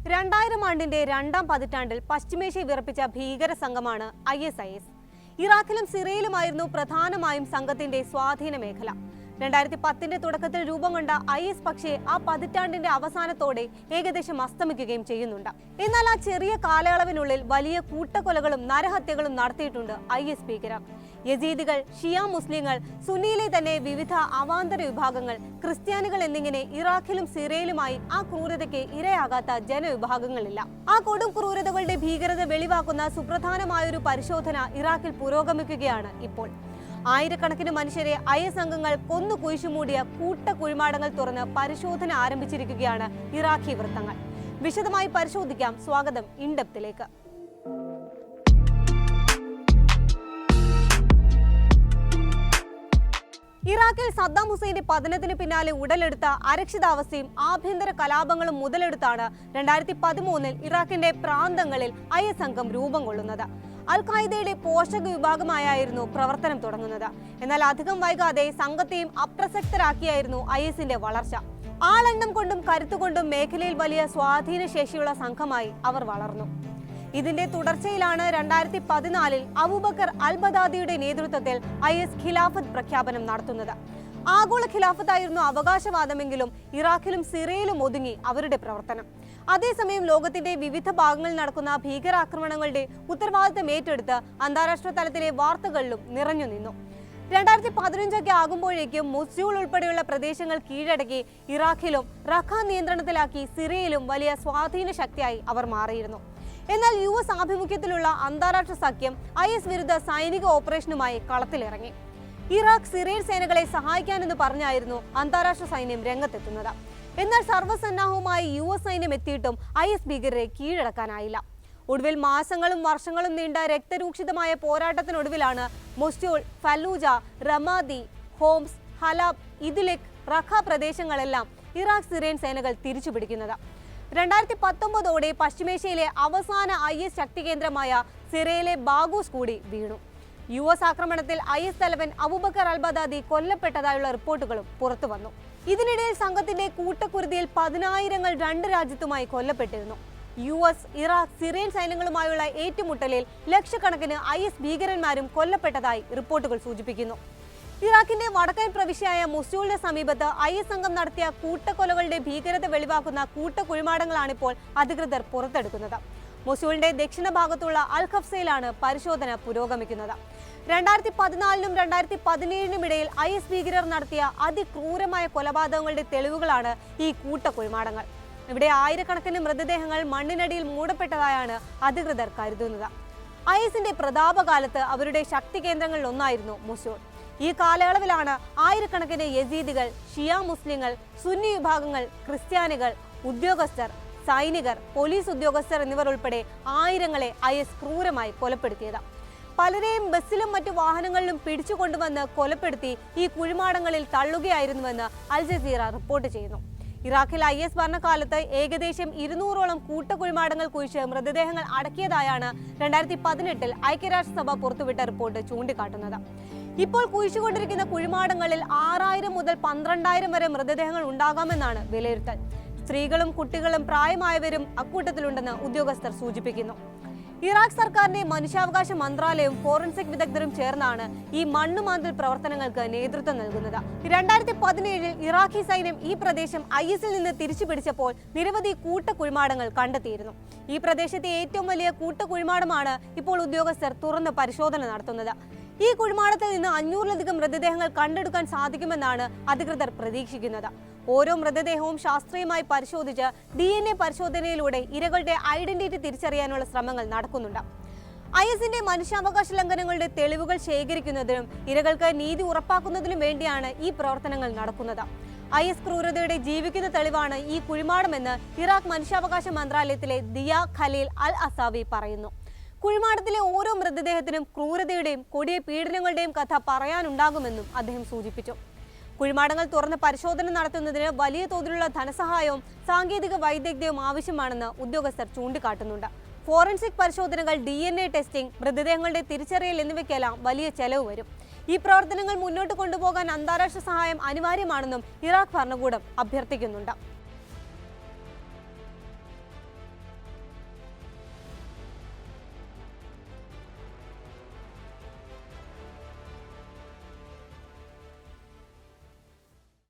2000 ആണ്ടിന്റെ രണ്ടാം പതിറ്റാണ്ടിൽ പശ്ചിമേഷ്യ വിറപ്പിച്ച ഭീകര സംഘമാണ് ISIS. ഇറാഖിലും സിറിയയിലുമായിരുന്നു പ്രധാനമായും സംഘത്തിന്റെ സ്വാധീന മേഖല. 2010 തുടക്കത്തിൽ രൂപം കൊണ്ട IS പക്ഷേ ആ പതിറ്റാണ്ടിന്റെ അവസാനത്തോടെ ഏകദേശം അസ്തമിക്കുകയും ചെയ്യുന്നുണ്ട്. എന്നാൽ ആ ചെറിയ കാലയളവിനുള്ളിൽ വലിയ കൂട്ടക്കൊലകളും നരഹത്യകളും നടത്തിയിട്ടുണ്ട് IS ഭീകരർ. യസീദികൾ, ഷിയ മുസ്ലിങ്ങൾ, സുന്നിയിലെ തന്നെ വിവിധ അവാന്തര വിഭാഗങ്ങൾ, ക്രിസ്ത്യാനികൾ എന്നിങ്ങനെ ഇറാഖിലും സിറിയയിലുമായി ആ ക്രൂരതയ്ക്ക് ഇരയാകാത്ത ജനവിഭാഗങ്ങളില്ല. ആ കൊടും ക്രൂരതകളുടെ ഭീകരത വെളിവാക്കുന്ന സുപ്രധാനമായൊരു പരിശോധന ഇറാഖിൽ പുരോഗമിക്കുകയാണ് ഇപ്പോൾ. ആയിരക്കണക്കിന് മനുഷ്യരെ IS അംഗങ്ങൾ കൊന്നു കുഴിച്ചുമൂടിയ കൂട്ടക്കുഴിമാടങ്ങൾ തുറന്ന് പരിശോധന ആരംഭിച്ചിരിക്കുകയാണ് ഇറാഖി വൃത്തങ്ങൾ. വിശദമായി പരിശോധിക്കാം. സ്വാഗതം ഇൻഡെപ്തിലേക്ക്. ഇറാഖിൽ സദ്ദാം ഹുസൈന്റെ പതനത്തിന് പിന്നാലെ ഉടലെടുത്ത അരക്ഷിതാവസ്ഥയും ആഭ്യന്തര കലാപങ്ങളും മുതലെടുത്താണ് 2013 ഇറാഖിന്റെ പ്രാന്തങ്ങളിൽ IS സംഘം രൂപം കൊള്ളുന്നത്. അൽ ഖായിദയുടെ പോഷക വിഭാഗമായിരുന്നു പ്രവർത്തനം തുടങ്ങുന്നത്. എന്നാൽ അധികം വൈകാതെ സംഘത്തെയും അപ്രസക്തരാക്കിയായിരുന്നു ISന്റെ വളർച്ച. ആളെണ്ണം കൊണ്ടും കരുത്തുകൊണ്ടും മേഖലയിൽ വലിയ സ്വാധീന ശേഷിയുള്ള സംഘമായി അവർ വളർന്നു. ഇതിന്റെ തുടർച്ചയിലാണ് 2014 അബൂബക്കർ അൽ ബദാദിയുടെ നേതൃത്വത്തിൽ IS ഖിലാഫത്ത് പ്രഖ്യാപനം നടത്തുന്നത്. ആഗോള ഖിലാഫത്തായിരുന്നു അവകാശവാദമെങ്കിലും ഇറാഖിലും സിറിയയിലും ഒതുങ്ങി അവരുടെ പ്രവർത്തനം. അതേസമയം ലോകത്തിന്റെ വിവിധ ഭാഗങ്ങളിൽ നടക്കുന്ന ഭീകരാക്രമണങ്ങളുടെ ഉത്തരവാദിത്തം ഏറ്റെടുത്ത് അന്താരാഷ്ട്ര തലത്തിലെ വാർത്തകളിലും നിറഞ്ഞു നിന്നു. 2015 ആകുമ്പോഴേക്കും മൊസ്യൂൾ ഉൾപ്പെടെയുള്ള പ്രദേശങ്ങൾ കീഴടക്കി ഇറാഖിലും റഖ നിയന്ത്രണത്തിലാക്കി സിറിയയിലും വലിയ സ്വാധീന ശക്തിയായി അവർ മാറിയിരുന്നു. എന്നാൽ US ആഭിമുഖ്യത്തിലുള്ള അന്താരാഷ്ട്ര സഖ്യം IS വിരുദ്ധ സൈനിക ഓപ്പറേഷനുമായി കളത്തിലിറങ്ങി. ഇറാഖ് സിറിയൻ സേനകളെ സഹായിക്കാനെന്ന് പറഞ്ഞായിരുന്നു അന്താരാഷ്ട്ര സൈന്യം രംഗത്തെത്തുന്നത്. എന്നാൽ സർവ്വസന്നാഹവുമായി US സൈന്യം എത്തിയിട്ടും IS ഭീകരരെ കീഴടക്കാനായില്ല. ഒടുവിൽ മാസങ്ങളും വർഷങ്ങളും നീണ്ട രക്തരൂക്ഷിതമായ പോരാട്ടത്തിനൊടുവിലാണ് Mosul, Fallujah, Ramadi, Homs, Halab, Idlib, Raqqa പ്രദേശങ്ങളെല്ലാം ഇറാഖ് സിറിയൻ സേനകൾ തിരിച്ചുപിടിക്കുന്നത്. 2019 പശ്ചിമേഷ്യയിലെ അവസാന IS ശക്തി കേന്ദ്രമായ സിറിയയിലെ ബാഗൂസ് കൂടി വീണു. US ആക്രമണത്തിൽ IS തലവൻ അബൂബക്കർ അൽ ബദാദി കൊല്ലപ്പെട്ടതായുള്ള റിപ്പോർട്ടുകളും പുറത്തു വന്നു. ഇതിനിടയിൽ സംഘത്തിന്റെ കൂട്ടക്കുരുതിയിൽ 10,000 രണ്ട് രാജ്യത്തുമായി കൊല്ലപ്പെട്ടിരുന്നു. US, ഇറാഖ്, സിറിയൻ സൈന്യങ്ങളുമായുള്ള ഏറ്റുമുട്ടലിൽ ലക്ഷക്കണക്കിന് IS ഭീകരന്മാരും കൊല്ലപ്പെട്ടതായി റിപ്പോർട്ടുകൾ സൂചിപ്പിക്കുന്നു. ഇറാഖിന്റെ വടക്കൻ പ്രവിശ്യയായ മൊസ്യൂളിന് സമീപത്ത് IS സംഘം നടത്തിയ കൂട്ടക്കൊലകളുടെ ഭീകരത വെളിവാക്കുന്ന കൂട്ടക്കുഴിമാടങ്ങളാണിപ്പോൾ അധികൃതർ പുറത്തെടുക്കുന്നത്. മൊസ്യൂളിന്റെ ദക്ഷിണ ഭാഗത്തുള്ള അൽ ഖഫ്സയിലാണ് പരിശോധന പുരോഗമിക്കുന്നത്. 2014 2017 ഇടയിൽ IS ഭീകരർ നടത്തിയ അതിക്രൂരമായ കൊലപാതകങ്ങളുടെ തെളിവുകളാണ് ഈ കൂട്ടക്കുഴിമാടങ്ങൾ. ഇവിടെ ആയിരക്കണക്കിന് മൃതദേഹങ്ങൾ മണ്ണിനടിയിൽ മൂടപ്പെട്ടതായാണ് അധികൃതർ കരുതുന്നത്. ISന്റെ പ്രതാപകാലത്ത് അവരുടെ ശക്തി കേന്ദ്രങ്ങളിൽ ഒന്നായിരുന്നു മൊസ്യൂൾ. ഈ കാലയളവിലാണ് ആയിരക്കണക്കിന് യസീദികൾ, ഷിയ മുസ്ലിങ്ങൾ, സുന്നി വിഭാഗങ്ങൾ, ക്രിസ്ത്യാനികൾ, ഉദ്യോഗസ്ഥർ, സൈനികർ, പോലീസ് ഉദ്യോഗസ്ഥർ എന്നിവർ ഉൾപ്പെടെ ആയിരങ്ങളെ IS ക്രൂരമായി കൊലപ്പെടുത്തിയത്. പലരെയും ബസ്സിലും മറ്റു വാഹനങ്ങളിലും പിടിച്ചുകൊണ്ടുവന്ന് കൊലപ്പെടുത്തി ഈ കുഴിമാടങ്ങളിൽ തള്ളുകയായിരുന്നുവെന്ന് അൽ ജസീറ റിപ്പോർട്ട് ചെയ്യുന്നു. ഇറാഖിൽ IS ഭരണകാലത്ത് ഏകദേശം 200ഓളം കൂട്ടക്കുഴിമാടങ്ങൾ കുഴിച്ച് മൃതദേഹങ്ങൾ അടക്കിയതായാണ് 2018 ഐക്യരാഷ്ട്രസഭ പുറത്തുവിട്ട റിപ്പോർട്ട് ചൂണ്ടിക്കാട്ടുന്നത്. ഇപ്പോൾ കുഴിച്ചുകൊണ്ടിരിക്കുന്ന കുഴിമാടങ്ങളിൽ 6000 മുതൽ 12000 വരെ മൃതദേഹങ്ങൾ ഉണ്ടാകാമെന്നാണ് വിലയിരുത്തൽ. സ്ത്രീകളും കുട്ടികളും പ്രായമായവരും അക്കൂട്ടത്തിലുണ്ടെന്ന് ഉദ്യോഗസ്ഥർ സൂചിപ്പിക്കുന്നു. ഇറാഖ് സർക്കാരിന്റെ മനുഷ്യാവകാശ മന്ത്രാലയവും ഫോറൻസിക് വിദഗ്ധരും ചേർന്നാണ് ഈ മണ്ണുമാന്തൽ പ്രവർത്തനങ്ങൾക്ക് നേതൃത്വം നൽകുന്നത്. 2017 ഇറാഖി സൈന്യം ഈ പ്രദേശം ISൽ നിന്ന് തിരിച്ചുപിടിച്ചപ്പോൾ നിരവധി കൂട്ടക്കുഴിമാടങ്ങൾ കണ്ടെത്തിയിരുന്നു. ഈ പ്രദേശത്തെ ഏറ്റവും വലിയ കൂട്ടക്കുഴിമാടമാണ് ഇപ്പോൾ ഉദ്യോഗസ്ഥർ തുറന്ന് പരിശോധന നടത്തുന്നത്. ഈ കുഴിമാടത്തിൽ നിന്ന് 500ലധികം മൃതദേഹങ്ങൾ കണ്ടെടുക്കാൻ സാധിക്കുമെന്നാണ് അധികൃതർ പ്രതീക്ഷിക്കുന്നത്. ഓരോ മൃതദേഹവും ശാസ്ത്രീയമായി പരിശോധിച്ച് DNA പരിശോധനയിലൂടെ ഇരകളുടെ ഐഡന്റിറ്റി തിരിച്ചറിയാനുള്ള ശ്രമങ്ങൾ നടക്കുന്നുണ്ട്. ISന്റെ മനുഷ്യാവകാശ ലംഘനങ്ങളുടെ തെളിവുകൾ ശേഖരിക്കുന്നതിനും ഇരകൾക്ക് നീതി ഉറപ്പാക്കുന്നതിനും വേണ്ടിയാണ് ഈ പ്രവർത്തനങ്ങൾ നടക്കുന്നത്. IS ക്രൂരതയുടെ ജീവിക്കുന്ന തെളിവാണ് ഈ കുഴിമാടമെന്ന് ഇറാഖ് മനുഷ്യാവകാശ മന്ത്രാലയത്തിലെ ദിയ ഖലീൽ അൽ അസാവി പറയുന്നു. കുഴിമാടത്തിലെ ഓരോ മൃതദേഹത്തിനും ക്രൂരതയുടെയും കൊടിയ പീഡനങ്ങളുടെയും കഥ പറയാനുണ്ടാകുമെന്നും അദ്ദേഹം സൂചിപ്പിച്ചു. കുഴിമാടങ്ങൾ തുറന്ന് പരിശോധന നടത്തുന്നതിന് വലിയ തോതിലുള്ള ധനസഹായവും സാങ്കേതിക വൈദഗ്ധ്യവും ആവശ്യമാണെന്ന് ഉദ്യോഗസ്ഥർ ചൂണ്ടിക്കാട്ടുന്നുണ്ട്. ഫോറൻസിക് പരിശോധനകൾ, DNA ടെസ്റ്റിംഗ്, മൃതദേഹങ്ങളുടെ തിരിച്ചറിയൽ എന്നിവയ്ക്കെല്ലാം വലിയ ചെലവ് വരും. ഈ പ്രവർത്തനങ്ങൾ മുന്നോട്ട് കൊണ്ടുപോകാൻ അന്താരാഷ്ട്ര സഹായം അനിവാര്യമാണെന്നും ഇറാഖ് ഭരണകൂടം അഭ്യർത്ഥിക്കുന്നുണ്ട്.